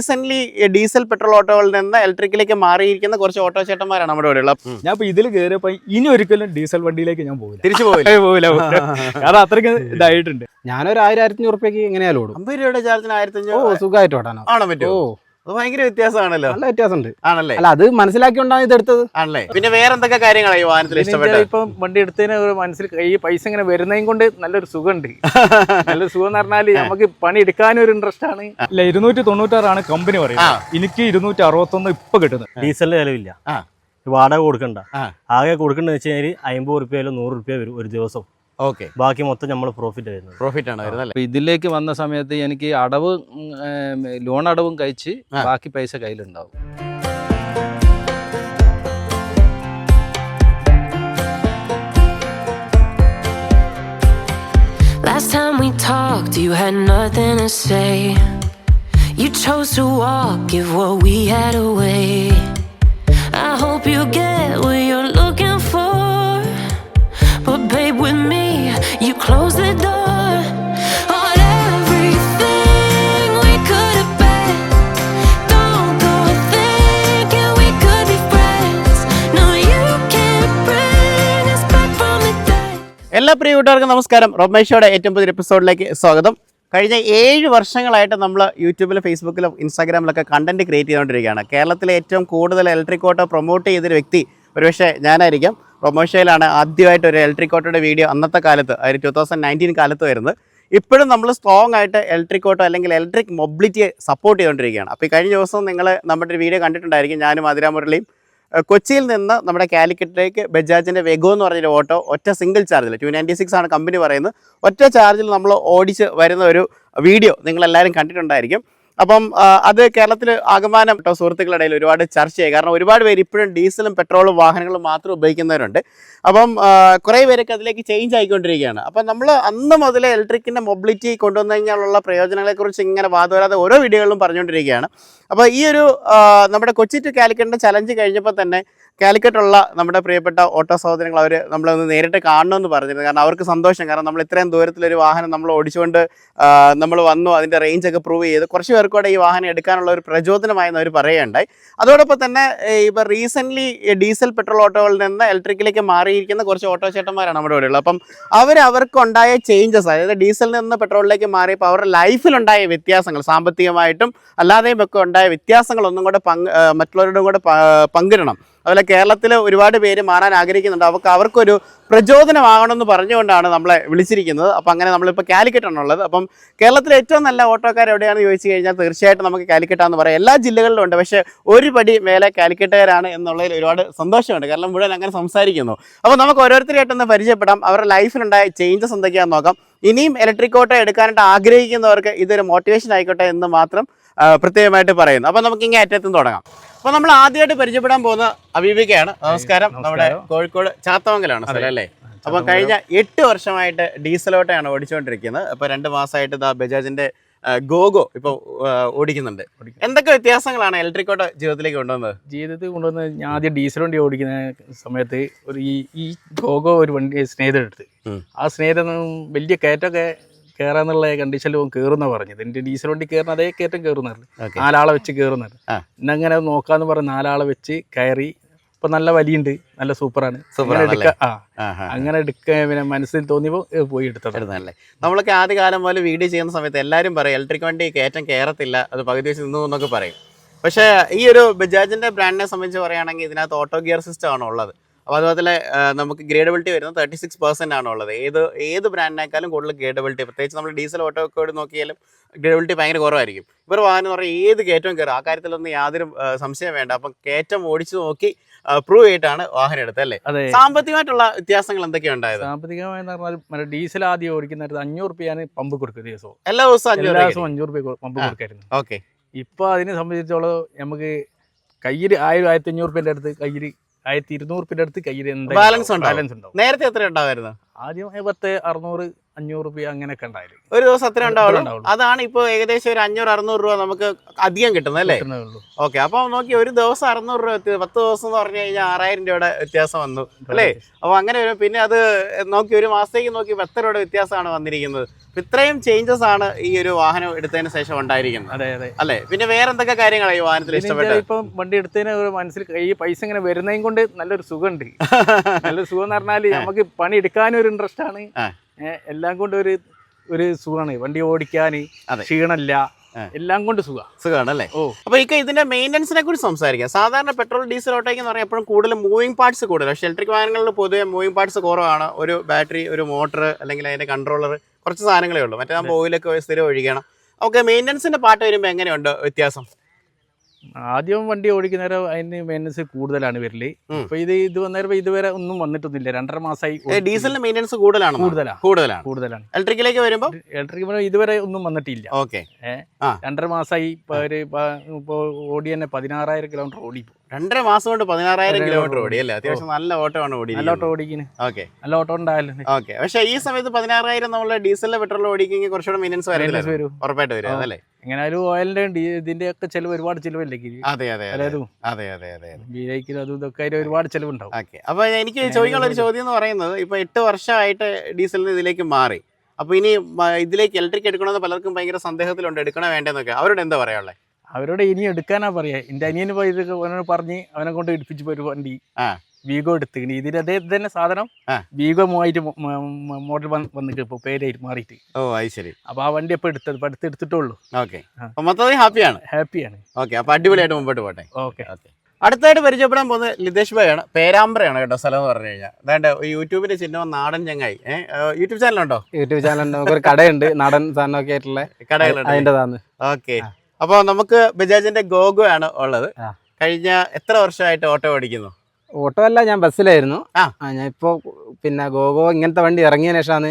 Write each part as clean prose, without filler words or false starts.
Recent diesel petrol ഓട്ടോകളിൽ നിന്ന് ഇലക്ട്രിക്കിലേക്ക് മാറിയിരിക്കുന്ന കുറച്ച് auto ചേട്ടന്മാരാണ് നമ്മുടെ ഇവിടെ ഉള്ളത്. ഞാൻ ഇപ്പൊ ഇതിൽ കയറിയപ്പോ ഇനി ഒരിക്കലും ഡീസൽ വണ്ടിയിലേക്ക് ഞാൻ പോകില്ല, തിരിച്ചു പോകില്ല. കാരണം അത്രയ്ക്ക് ഇതായിട്ടുണ്ട്. ഞാനൊരു 1000-1500 രൂപയ്ക്ക് എങ്ങനെയാലും ഓടും. 50 രൂപയുടെ ചാർജിന് 1500 സുഖമായിട്ട് ഓടാനോ ആണോ പറ്റുമോ? അത് ഭയങ്കര വ്യത്യാസമാണല്ലോ. നല്ല വ്യത്യാസമുണ്ട് ആണല്ലേ? അല്ല, അത് മനസ്സിലാക്കിയോണ്ടാണ് ഇത് എടുത്തത് ആണല്ലേ? പിന്നെ വേറെ എന്തൊക്കെ കാര്യങ്ങളാണ് ഈ വാഹനത്തിൽ ഇഷ്ടപ്പെട്ടത്? ഇപ്പൊ വണ്ടി എടുത്തതിന് ഒരു മനസ്സിൽ ഈ പൈസ ഇങ്ങനെ വരുന്നതും കൊണ്ട് നല്ലൊരു സുഖമുണ്ട്. നല്ലൊരു സുഖം എന്ന് പറഞ്ഞാല് നമുക്ക് പണി എടുക്കാനും ഒരു ഇൻട്രസ്റ്റ് ആണ്. ഇല്ല, 296 കമ്പനി പറയുന്നത്. എനിക്ക് 261 ഇപ്പൊ കിട്ടുന്നത്. ഡീസലിന് ചെലവില്ല, വാടക കൊടുക്കണ്ട. ആകെ കൊടുക്കണ്ടെന്ന് വെച്ച് കഴിഞ്ഞാൽ 50 റുപ്യയിലോ 100 റുപ്യ വരും ഒരു ദിവസം. ഓക്കെ, ബാക്കി മൊത്തം നമ്മൾ പ്രോഫിറ്റ് വരുന്നത്. പ്രോഫിറ്റ് ആണ് വരുന്നത്. ഇതിലേക്ക് വന്ന സമയത്ത് എനിക്ക് അടവ് ലോൺ അടവും കഴിച്ച് ബാക്കി പൈസ കയ്യിലുണ്ടാവും. Last time we talked, you had nothing to say. You chose to walk, give what we had away. I hope you get what you're looking for. But babe, with me, you close the door on everything we could have been. Don't go thinking we could be friends. No, you can't bring us back from the dead. എല്ലാ പ്രിയ കൂട്ടുകാർക്കും നമസ്കാരം. റൊമേഷോയുടെ ഏറ്റവും പുതിയ എപ്പിസോഡിലേക്ക് സ്വാഗതം. കഴിഞ്ഞ 7 വർഷങ്ങളായിട്ട് നമ്മൾ യൂട്യൂബിലും ഫേസ്ബുക്കിലും ഇൻസ്റ്റാഗ്രാമിലൊക്കെ കണ്ടന്റ് ക്രിയേറ്റ് ചെയ്തുകൊണ്ടിരിക്കുകയാണ്. കേരളത്തിലെ ഏറ്റവും കൂടുതൽ ഇലക്ട്രിക് ഓട്ടോ പ്രൊമോട്ട് ചെയ്തൊരു വ്യക്തി ഒരുപക്ഷെ ഞാനായിരിക്കാം. റൊമേഷോയിലാണ് ആദ്യമായിട്ട് ഒരു ഇലക്ട്രിക് ഓട്ടോയുടെ വീഡിയോ അന്നത്തെ കാലത്ത്, അതായത് 2019 കാലത്ത് വരുന്നത്. ഇപ്പോഴും നമ്മൾ സ്ട്രോങ് ആയിട്ട് ഇലക്ട്രിക് ഓട്ടോ അല്ലെങ്കിൽ ഇലക്ട്രിക് മൊബിലിറ്റിയെ സപ്പോർട്ട് ചെയ്തുകൊണ്ടിരിക്കുകയാണ്. അപ്പോൾ ഈ കഴിഞ്ഞ ദിവസം നിങ്ങൾ നമ്മുടെ ഒരു വീഡിയോ കണ്ടിട്ടുണ്ടായിരിക്കും. ഞാനും അതിരാമുരളിയും കൊച്ചിയിൽ നിന്ന് നമ്മുടെ കാലിക്കറ്റിലേക്ക് ബജാജിൻ്റെ വെഗോ എന്ന് പറഞ്ഞൊരു ഓട്ടോ ഒറ്റ സിംഗിൾ ചാർജിൽ 296 ആണ് കമ്പനി പറയുന്നത്. ഒറ്റ ചാർജിൽ നമ്മൾ ഓടിച്ച് വരുന്ന ഒരു വീഡിയോ നിങ്ങളെല്ലാവരും കണ്ടിട്ടുണ്ടായിരിക്കും. അപ്പം അത് കേരളത്തിൽ ആകമാനം സുഹൃത്തുക്കളുടെ ഇടയിൽ ഒരുപാട് ചർച്ചയായി. കാരണം ഒരുപാട് പേര് ഇപ്പോഴും ഡീസലും പെട്രോളും വാഹനങ്ങളും മാത്രം ഉപയോഗിക്കുന്നവരുണ്ട്. അപ്പം കുറേ പേരൊക്കെ അതിലേക്ക് ചേഞ്ച് ആയിക്കൊണ്ടിരിക്കുകയാണ്. അപ്പം നമ്മൾ അന്ന് മുതലേ ഇലക്ട്രിക്കിൻ്റെ മൊബിലിറ്റി കൊണ്ടുവന്നു കഴിഞ്ഞാലുള്ള പ്രയോജനങ്ങളെക്കുറിച്ച് ഇങ്ങനെ വാദവരാതെ ഓരോ വീഡിയോകളിലും പറഞ്ഞുകൊണ്ടിരിക്കുകയാണ്. അപ്പോൾ ഈ ഒരു നമ്മുടെ കൊച്ചി ടു കാലിക്കറ്റിൻ്റെ ചലഞ്ച് കഴിഞ്ഞപ്പോൾ തന്നെ കാലിക്കറ്റുള്ള നമ്മുടെ പ്രിയപ്പെട്ട ഓട്ടോ സഹോദരങ്ങൾ അവർ നമ്മളൊന്ന് നേരിട്ട് കാണണമെന്ന് പറഞ്ഞിരുന്നു. കാരണം അവർക്ക് സന്തോഷം. കാരണം നമ്മൾ ഇത്രയും ദൂരത്തിലൊരു വാഹനം നമ്മൾ ഓടിച്ചുകൊണ്ട് നമ്മൾ വന്നു, അതിൻ്റെ റേഞ്ചൊക്കെ പ്രൂവ് ചെയ്ത് കുറച്ച് പേർക്കൂടെ ഈ വാഹനം എടുക്കാനുള്ള ഒരു പ്രചോദനമായെന്ന് അവർ പറയുകയുണ്ടായി. അതോടൊപ്പം തന്നെ ഇപ്പോൾ റീസെൻ്റ്ലി ഡീസൽ പെട്രോൾ ഓട്ടോകളിൽ നിന്ന് ഇലക്ട്രിക്കിലേക്ക് മാറിയിരിക്കുന്ന കുറച്ച് ഓട്ടോ ചേട്ടന്മാരാണ് നമ്മുടെ ഇവിടെ ഉള്ളത്. അപ്പം അവർക്കുണ്ടായ ചേഞ്ചസ്, അതായത് ഡീസലിൽ നിന്ന് പെട്രോളിലേക്ക് മാറിയപ്പോൾ അവരുടെ ലൈഫിലുണ്ടായ വ്യത്യാസങ്ങൾ, സാമ്പത്തികമായിട്ടും അല്ലാതെയും ഒക്കെ ഉണ്ടായ വ്യത്യാസങ്ങളൊന്നും കൂടെ മറ്റുള്ളവരുടെ കൂടെ പങ്കിടണം. അതുപോലെ കേരളത്തിൽ ഒരുപാട് പേര് മാറാൻ ആഗ്രഹിക്കുന്നുണ്ട്. അവർക്കൊരു പ്രചോദനമാകണമെന്ന് പറഞ്ഞുകൊണ്ടാണ് നമ്മളെ വിളിച്ചിരിക്കുന്നത്. അപ്പം അങ്ങനെ നമ്മളിപ്പോൾ കാലിക്കറ്റാണുള്ളത്. അപ്പം കേരളത്തിലെ ഏറ്റവും നല്ല ഓട്ടോക്കാർ എവിടെയാണെന്ന് ചോദിച്ചു കഴിഞ്ഞാൽ തീർച്ചയായിട്ടും നമുക്ക് കാലിക്കറ്റാന്ന് പറയാം. എല്ലാ ജില്ലകളിലും ഉണ്ട്, പക്ഷേ ഒരു പടി മേലെ കാലിക്കറ്റുകാരാണ് എന്നുള്ളതിൽ ഒരുപാട് സന്തോഷമുണ്ട്. കാരണം മുഴുവൻ അങ്ങനെ സംസാരിക്കുന്നു. അപ്പോൾ നമുക്ക് ഓരോരുത്തരായിട്ടൊന്ന് പരിചയപ്പെടാം. അവരുടെ ലൈഫിലുണ്ടായ ചേഞ്ചസ് എന്തൊക്കെയാണെന്ന് നോക്കാം. ഇനിയും ഇലക്ട്രിക് ഓട്ടോ എടുക്കാനായിട്ട് ആഗ്രഹിക്കുന്നവർക്ക് ഇതൊരു മോട്ടിവേഷൻ ആയിക്കോട്ടെ എന്ന് മാത്രം പ്രത്യേകമായിട്ട് പറയുന്നു. അപ്പോൾ നമുക്ക് ഇങ്ങനെ അറ്റത്തും തുടങ്ങാം. അപ്പോൾ നമ്മൾ ആദ്യമായിട്ട് പരിചയപ്പെടാൻ പോകുന്ന അബീബിക്കയാണ്. നമസ്കാരം. നമ്മുടെ കോഴിക്കോട് ചാത്തമംഗലാണ് സ്ഥലം അല്ലേ? അപ്പോൾ കഴിഞ്ഞ 8 വർഷമായിട്ട് ഡീസൽ ഓട്ടോയാണ് ഓടിച്ചുകൊണ്ടിരിക്കുന്നത്. അപ്പോൾ 2 മാസമായിട്ട് ബജാജിന്റെ ഗോഗോ ഇപ്പോൾ ഓടിക്കുന്നുണ്ട്. എന്തൊക്കെ വ്യത്യാസങ്ങളാണ് ഇലക്ട്രിക് ഓട്ടോ ജീവിതത്തിലേക്ക് കൊണ്ടുവന്നത്? ഞാൻ ആദ്യം ഡീസൽ വണ്ടി ഓടിക്കുന്ന സമയത്ത് ഈ ഗോഗോ ഒരു വണ്ടി സ്നേഹിതെടുത്ത്, ആ സ്നേഹിതം വലിയ കയറ്റമൊക്കെ കയറാന്നുള്ള കണ്ടീഷനിൽ കയറുന്ന പറഞ്ഞത്. എൻ്റെ ഡീസൽ വണ്ടി കയറുന്ന അതേ കയറ്റം കയറുന്നത്, 4 ആളെ വെച്ച് കയറുന്നത്. ഇന്നങ്ങനെ നോക്കാന്ന് പറഞ്ഞ് 4 ആളെ വെച്ച് കയറി. ഇപ്പൊ നല്ല വലിയുണ്ട്, നല്ല സൂപ്പറാണ്. അങ്ങനെ എടുക്കാൻ പിന്നെ മനസ്സിൽ തോന്നിയപ്പോൾ പോയി എടുത്തതല്ലേ. നമ്മളൊക്കെ ആദ്യ കാലം പോലെ വീഡിയോ ചെയ്യുന്ന സമയത്ത് എല്ലാവരും പറയും ഇലക്ട്രിക് വണ്ടി കയറ്റം കയറത്തില്ല, അത് പകുതി വെച്ച് നിന്നു എന്നൊക്കെ പറയും. പക്ഷേ ഈ ഒരു ബജാജിന്റെ ബ്രാൻഡിനെ സംബന്ധിച്ച് പറയുകയാണെങ്കിൽ ഇതിനകത്ത് ഓട്ടോ ഗിയർ സിസ്റ്റം ആണ് ഉള്ളത്. അപ്പോൾ അതുപോലെ നമുക്ക് ഗ്രേഡബിലിറ്റി വരുന്നത് 36% ആണുള്ളത്. ഏത് ബ്രാൻഡിനേക്കാളും കൂടുതൽ ഗ്രേഡബിലിറ്റി, പ്രത്യേകിച്ച് നമ്മൾ ഡീസൽ ഓട്ടോ ഒക്കെ നോക്കിയാലും ഗ്രേഡബിലിറ്റി ഭയങ്കര കുറവായിരിക്കും. ഇവർ വാഹനം എന്ന് പറഞ്ഞാൽ ഏത് കയറ്റവും കയറും, ആ കാര്യത്തിലൊന്നും യാതൊരു സംശയം വേണ്ട. അപ്പം കയറ്റം ഓടിച്ചു നോക്കി പ്രൂവ് ചെയ്തിട്ടാണ് വാഹനം എടുത്തത് അല്ലേ? സാമ്പത്തികമായിട്ടുള്ള വ്യത്യാസങ്ങൾ എന്തൊക്കെയാണ് ഉണ്ടായത്? സാമ്പത്തികമായെന്ന് പറഞ്ഞാൽ ഡീസൽ ആദ്യം ഓടിക്കുന്നത് 500 രൂപയാണ് പമ്പ് കൊടുക്കുക ദിവസവും. എല്ലാ ദിവസവും 500 രൂപ പമ്പ് കൊടുക്കായിരുന്നു. ഓക്കെ. ഇപ്പൊ അതിനെ സംബന്ധിച്ചോളം നമുക്ക് കയ്യിൽ 1000-1500 രൂപേന്റെ അടുത്ത്, കയ്യിൽ 1200 രൂപയുടെ അടുത്ത് കയ്യിൽ ബാലൻസ് ഉണ്ടാവും. നേരത്തെ എത്ര ഉണ്ടാവായിരുന്നു? ആദ്യം 10, 600, 500 രൂപ അങ്ങനെയൊക്കെ ഉണ്ടായാലും ഒരു ദിവസം അത്ര ഉണ്ടാവുള്ളൂ. ഉണ്ടാവുള്ളൂ. അതാണ് ഇപ്പോൾ ഏകദേശം ഒരു 500-600 രൂപ നമുക്ക് അധികം കിട്ടുന്നത് അല്ലേ? കിട്ടുന്നേ. ഓക്കെ, അപ്പോൾ നോക്കി ഒരു ദിവസം 600 രൂപ 10 ദിവസം എന്ന് പറഞ്ഞു കഴിഞ്ഞാൽ 6000 രൂപയുടെ വ്യത്യാസം വന്നു അല്ലേ? അപ്പോൾ അങ്ങനെ വരും. പിന്നെ അത് നോക്കി ഒരു മാസത്തേക്ക് നോക്കി 10 രൂപയുടെ വ്യത്യാസമാണ് വന്നിരിക്കുന്നത്. അപ്പോൾ ഇത്രയും ചേഞ്ചസ് ആണ് ഈ ഒരു വാഹനം എടുത്തതിന് ശേഷം ഉണ്ടായിരിക്കുന്നത്. അതെ അതെ അല്ലേ? പിന്നെ വേറെ എന്തൊക്കെ കാര്യങ്ങളാണ് ഈ വാഹനത്തിൽ ഇഷ്ടപ്പെട്ടത്? ഇപ്പം വണ്ടി എടുത്തതിന് ഒരു മനസ്സിൽ ഈ പൈസ ഇങ്ങനെ വരുന്നതും കൊണ്ട് നല്ലൊരു സുഖമുണ്ട്. നല്ലൊരു സുഖം എന്ന് പറഞ്ഞാൽ നമുക്ക് പണി എടുക്കാനും ഒരു ഇൻട്രസ്റ്റ് ആണ്, എല്ലാം കൊണ്ട് ഒരു സുഖമാണ്. വണ്ടി ഓടിക്കാൻ ക്ഷീണമില്ല, എല്ലാം കൊണ്ട് സുഖമാണ് അല്ലേ? അപ്പൊ ഇതിന്റെ മെയിൻ്റനൻസിനെ കുറിച്ച് സംസാരിക്കാം. സാധാരണ പെട്രോൾ ഡീസൽ ഓട്ടോയ്ക്ക് എന്ന് പറഞ്ഞാൽ എപ്പോഴും കൂടുതൽ മൂവിംഗ് പാർട്സ് കൂടുതൽ. പക്ഷേ ഇലക്ട്രിക് വാഹനങ്ങളിൽ പൊതുവെ മൂവിംഗ് പാർട്സ് കുറവാണ്. ഒരു ബാറ്ററി, ഒരു മോട്ടർ, അല്ലെങ്കിൽ അതിന്റെ കൺട്രോളർ, കുറച്ച് സാധനങ്ങളേ ഉള്ളൂ. മറ്റേ നമ്മൾ ഓയിലൊക്കെ സ്ഥിരം ഒഴിക്കണം. ഓക്കെ, മെയിൻ്റനൻസിന്റെ പാർട്ട് വരുമ്പോൾ എങ്ങനെയുണ്ട് വ്യത്യാസം? ആദ്യം വണ്ടി ഓടിക്കുന്നേരം അതിന് മെയിൻ്റനൻസ് കൂടുതലാണ് വരല്. അപ്പൊ ഇത് വന്നേരം ഇതുവരെ ഒന്നും വന്നിട്ടൊന്നുമില്ല. 2.5 മാസമായി. ഡീസലിന് മെയിൻ്റനൻസ് കൂടുതലാണ്. ഇലക്ട്രിക്കിലേക്ക് വരുമ്പോൾ ഇതുവരെ ഒന്നും വന്നിട്ടില്ല. ഓക്കെ, 2.5 മാസമായി. ഇപ്പൊ ഓടി തന്നെ 16,000 കിലോമീറ്റർ ഓടി. 2.5 മാസം കൊണ്ട് 16,000 കിലോമീറ്റർ ഓടി അല്ലേ? അത്യാവശ്യം നല്ല ഓട്ടമാണ് ഓടി. നല്ല ഓട്ടം ഓടിക്കുന്നു. ഓക്കെ, നല്ല ഓട്ടം ഉണ്ടായാലും. ഓക്കെ, പക്ഷേ ഈ സമയത്ത് 16,000 നമ്മള് ഡീസലിലെ പെട്രോൾ ഓടിക്കെങ്കിൽ കുറച്ചുകൂടെ മെയിൻ്റനൻസ് വരും. ഉറപ്പായിട്ട് വരും അല്ലേ? എങ്ങനെയാലും ഓയിലിന്റെ ഇതിന്റെ ഒക്കെ ചെലവ് ഒരുപാട് ചെലവല്ലേ? അതെ അതെ അതെ അതെ അതെ അതെ അതും ഇതൊക്കെ അതിന് ഒരുപാട് ചെലവുണ്ടാവും. ഓക്കെ, അപ്പൊ എനിക്ക് ചോദിക്കാനുള്ള ഒരു ചോദ്യം എന്ന് പറയുന്നത്, ഇപ്പൊ 8 വർഷമായിട്ട് ഡീസലിന് ഇതിലേക്ക് മാറി. അപ്പൊ ഇനി ഇതിലേക്ക് ഇലക്ട്രിക് എടുക്കണമെന്ന് പലർക്കും ഭയങ്കര സന്ദേഹത്തിലുണ്ട്, എടുക്കണോ വേണ്ടെന്നൊക്കെ. അവരോട് എന്താ പറയാനുള്ളത്? അവരോട് ഇനി എടുക്കാനാ പറയാ. എന്റെ അനിയന് പോയി ഇത് പറഞ്ഞ് അവനെ കൊണ്ട് എടുപ്പിച്ചു ഒരു വണ്ടി വീഗോ എടുത്തിട്ട്. ഇതിന് അതേ തന്നെ സാധനം വീഗോ 3000 മോഡൽ വന്നിട്ട് ഇപ്പൊ പേരായിട്ട് മാറിയിട്ട്. ഓ, അത് ശരി. അപ്പൊ ആ വണ്ടി എപ്പോ എടുത്തിട്ടുള്ളൂ. ഓക്കെ, മൊത്തത്തിൽ ഹാപ്പിയാണ്. ഓക്കെ, അപ്പൊ അടിപൊളിയായിട്ട് മുമ്പോട്ട് പോട്ടെ. ഓക്കെ. അടുത്തായിട്ട് പരിചയപ്പെടാൻ പോകുന്നത് ലിതേഷ് ഭായ് ആണ്. പേരാമ്പ്രയാണ് കേട്ടോ സ്ഥലം എന്ന് പറഞ്ഞു കഴിഞ്ഞാൽ. അതാണ്ട് യൂട്യൂബിന്റെ ചിഹ്നം നാടൻ ചങ്ങായി. യൂട്യൂബ് ചാനലുണ്ടോ? യൂട്യൂബ് ചാനലുണ്ട്, ഒരു കടയുണ്ട്, നാടൻ സാധനമൊക്കെ ആയിട്ടുള്ള കടകളുണ്ട്. അതിൻ്റെതാണ്. ഓക്കെ, അപ്പോൾ നമുക്ക് ബജാജിന്റെ ഗോഗോ ആണ് ഉള്ളത്. കഴിഞ്ഞ എത്ര വർഷമായിട്ട് ഓട്ടോ ഓടിക്കുന്നു? ഓട്ടോ അല്ല, ഞാൻ ബസ്സിലായിരുന്നു. ഞാൻ ഇപ്പോൾ പിന്നെ ഗോഗോ ഇങ്ങനത്തെ വണ്ടി ഇറങ്ങിയതിനു ശേഷമാണ്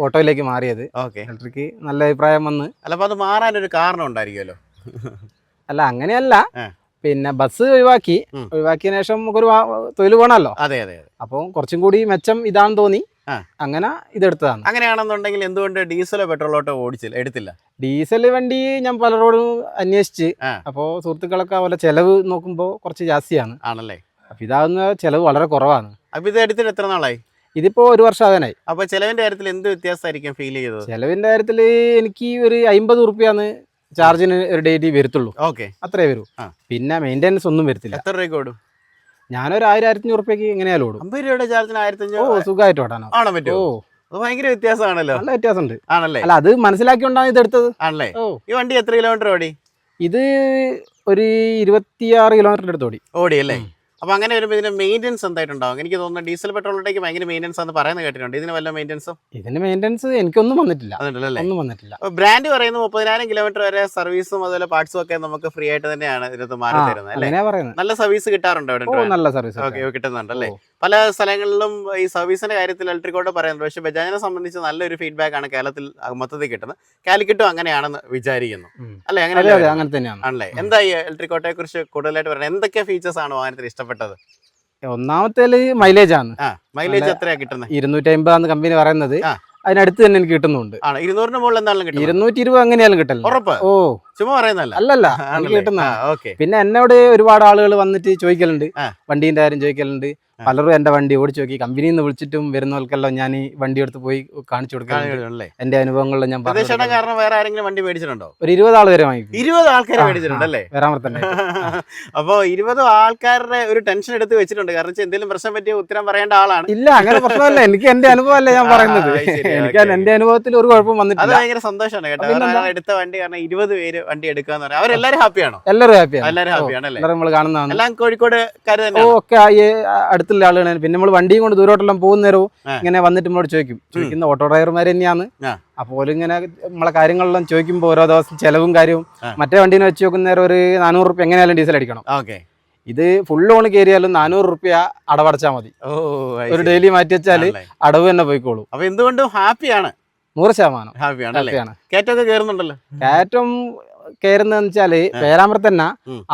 ഓട്ടോയിലേക്ക് മാറിയത്. ഓക്കെ, ഇലക്ട്രിക്ക് നല്ല അഭിപ്രായം വന്ന്. അല്ല, അപ്പോൾ അത് മാറാനൊരു കാരണം ഉണ്ടായിരിക്കുമല്ലോ? അല്ല, അങ്ങനെയല്ല. പിന്നെ ബസ് ഒഴിവാക്കിയതിനു ശേഷം നമുക്കൊരു തൊഴിൽ പോകണമല്ലോ. അതെ അതെ. അപ്പം കുറച്ചും കൂടി മെച്ചം ഇതാണെന്ന് തോന്നി, അങ്ങനെ ഇതെടുത്തതാണ്. അങ്ങനെയാണെന്നുണ്ടെങ്കിൽ എന്തുകൊണ്ട് ഡീസലോ പെട്രോളോട്ടോ എടുത്തില്ല? ഡീസൽ വണ്ടി ഞാൻ പലരോടും അന്വേഷിച്ച്, അപ്പോൾ സുഹൃത്തുക്കളൊക്കെ പോലെ ചെലവ് നോക്കുമ്പോൾ കുറച്ച് ജാസ്തിയാണ് ആണല്ലേ. അപ്പൊ ഇതാകുന്ന ചെലവ് വളരെ കുറവാണ്. അപ്പൊ ഇത് എടുത്തിട്ട് എത്ര നാളായി? ഇതിപ്പോ 1 വർഷം ആകാനായി. അപ്പൊ ചെലവിന്റെ കാര്യത്തിൽ എന്ത് വ്യത്യാസമായിരിക്കും ഫീൽ ചെയ്തത്? ചെലവിന്റെ കാര്യത്തിൽ എനിക്ക് ഒരു 50 റുപ്യാണ് ചാർജിന് ഒരു ഡെയിലി വരത്തുള്ളൂ. ഓക്കെ, അത്രേ വരൂ. പിന്നെ മെയിൻ്റെനൻസ് ഒന്നും വരത്തില്ല. എത്ര രൂപയ്ക്ക് ഓടും? ഞാനൊരു 1000-1500 റുപ്യക്ക് എങ്ങനെയാലും ഓടും. 50 രൂപയുടെ ചാർജിന് 1500 സുഖമായിട്ട് ഓടാനോ? ആണോ? പറ്റുമോ? അത് ഭയങ്കര വ്യത്യാസമാണല്ലോ. നല്ല വ്യത്യാസമുണ്ട് ആണല്ലേ? അല്ല, അത് മനസ്സിലാക്കിക്കൊണ്ടാണ് ഇത് എടുത്തത്. ആണല്ലേ? ഈ വണ്ടി എത്ര കിലോമീറ്റർ ഓടി? ഇത് ഒരു 26 കിലോമീറ്ററിന്റെ അടുത്ത് ഓടി അല്ലേ? അപ്പോൾ അങ്ങനെ വരുമ്പോൾ ഇതിന് മെയിൻ്റനൻസ് എന്തായിട്ടുണ്ടാവും? എനിക്ക് തോന്നുന്നു ഡീസൽ പെട്രോളിലേക്ക് ഭയങ്കര മെയിൻ്റനൻസ് ആണെന്ന് പറയുന്നത് കേട്ടിട്ടുണ്ട്. ഇതിന് വല്ല മെയിൻ്റനൻസും? ഇതിന് മെയിൻ്റനൻസ് എനിക്കൊന്നും വന്നിട്ടില്ല. ഒന്നും വന്നിട്ടില്ല. ബ്രാൻഡ് പറയുന്നത് 30,000 കിലോമീറ്റർ വരെ സർവീസും അതുപോലെ പാർട്സും ഒക്കെ നമുക്ക് ഫ്രീ ആയിട്ട് തന്നെയാണ് ഇതിനകത്ത് മാറി തരുന്നത് അല്ലേ? നല്ല സർവീസ് കിട്ടാറുണ്ടോ ഇവിടെ? നല്ല സർവീസ് കിട്ടുന്നുണ്ട് അല്ലേ? പല സ്ഥലങ്ങളിലും ഈ സർവീസിന്റെ കാര്യത്തിൽ ഇലക്ട്രിക് ഓട്ടോ പറയുന്നുണ്ട്. പക്ഷേ ബജാജിനെ സംബന്ധിച്ച് നല്ലൊരു ഫീഡ്ബാക്ക് ആണ് കേരളത്തിൽ മൊത്തത്തിൽ കിട്ടുന്നത്. കാലിക്കറ്റും അങ്ങനെയാണെന്ന് വിചാരിക്കുന്നു അല്ലേ? അങ്ങനെ തന്നെയാണ് ആണല്ലേ? എന്താ ഈ ഇലക്ട്രിക് ഓട്ടോയെ കുറിച്ച് കൂടുതലായിട്ട് പറയുന്നത്? എന്തൊക്കെ ഫീച്ചേഴ്സ് ആണ് വാഹനത്തിൽ ഇഷ്ടപ്പെട്ടത്? ഒന്നാമത്തേല് മൈലേജ് ആണ്. മൈലേജ് എത്രയാ കിട്ടുന്നത്? 250 കമ്പനി പറയുന്നത്. അതിനടുത്ത് തന്നെ എനിക്ക് കിട്ടുന്നുണ്ട്. 200 മുകളിൽ എന്തായാലും കിട്ടും. 220 അങ്ങനെയാലും കിട്ടല്ലോ. ഉറപ്പ്? ഓ, ചുമ്മാ പറയുന്നല്ല. അല്ലല്ല, എനിക്ക് കിട്ടുന്ന. പിന്നെ എന്നോട് ഒരുപാട് ആളുകൾ വന്നിട്ട് ചോദിക്കലുണ്ട്, വണ്ടീന്റെ കാര്യം ചോദിക്കലുണ്ട്. പലരും എന്റെ വണ്ടി ഓടിച്ചു നോക്കി, കമ്പനിയിൽ നിന്ന് വിളിച്ചിട്ടും വരുന്നവർക്കെല്ലാം ഞാൻ ഈ വണ്ടി എടുത്ത് പോയി കാണിച്ചു കൊടുക്കാറുണ്ട്. എന്റെ അനുഭവങ്ങളിൽ ഞാൻ കാരണം വേറെ ആരെങ്കിലും വണ്ടി മേടിച്ചിട്ടുണ്ടോ? ഒരു 20 ആൾ വരെ വാങ്ങിക്കും. 20 ആൾക്കാരെ മേടിച്ചിട്ടുണ്ടല്ലേ? വരാൻ തന്നെ. അപ്പൊ 20 ആൾക്കാരുടെ ഒരു ടെൻഷൻ എടുത്ത് വെച്ചിട്ടുണ്ട്. കാരണം എന്തെങ്കിലും പ്രശ്നം പറ്റിയ ഉത്തരം പറയേണ്ട ആളാണ്. ഇല്ല, അങ്ങനെ പ്രശ്നമല്ല. എനിക്ക് എന്റെ അനുഭവമല്ല ഞാൻ പറയുന്നത്. എനിക്ക് എന്റെ അനുഭവത്തിൽ ഒരു കുഴപ്പം വന്നിട്ടില്ല. അത് ഭയങ്കര സന്തോഷമാണ് കേട്ടോ. എടുത്ത വണ്ടി കാരണം 20 പേര് വണ്ടി എടുക്കാന്ന് പറയാം. അവരെല്ലാരും ഹാപ്പിയാണോ? എല്ലാവരും ഹാപ്പിയാണ്. എല്ലാവരും ഹാപ്പിയാണല്ലേ? നമ്മൾ കാണുന്നതാണ്. എല്ലാം കോഴിക്കോട് ഒക്കെ അടുത്തുള്ള ആളുകളാണ്. പിന്നെ നമ്മൾ വണ്ടിയും കൊണ്ട് ദൂരോട്ടെല്ലാം പോകുന്നേരവും ഇങ്ങനെ വന്നിട്ട് നമ്മളോട് ചോദിക്കുന്ന ഓട്ടോ ഡ്രൈവർമാർ തന്നെയാണ്. അപ്പോൾ ഇങ്ങനെ നമ്മളെ കാര്യങ്ങളെല്ലാം ചോദിക്കുമ്പോൾ ഓരോ ദിവസം ചെലവും കാര്യവും മറ്റേ വണ്ടീനെ വെച്ച് നോക്കുന്നേരം ഒരു 400 റുപ്യ എങ്ങനെയാലും ഡീസൽ അടിക്കണം. ഇത് ഫുൾ ലോൺ കയറിയാലും 400 റുപ്യ അടവടച്ചാൽ മതി. ഒരു ഡെയിലി മാറ്റി വെച്ചാൽ അടവ് തന്നെ പോയിക്കോളൂ. അപ്പൊ എന്തുകൊണ്ടും ഹാപ്പിയാണ്. 100% ഹാപ്പിയാണ്. കയറ്റമൊക്കെ കയറുന്നുണ്ടല്ലോ? കയറ്റം കയറുന്നതെന്ന് വെച്ചാല് പേരാമ്പ്ര തന്നെ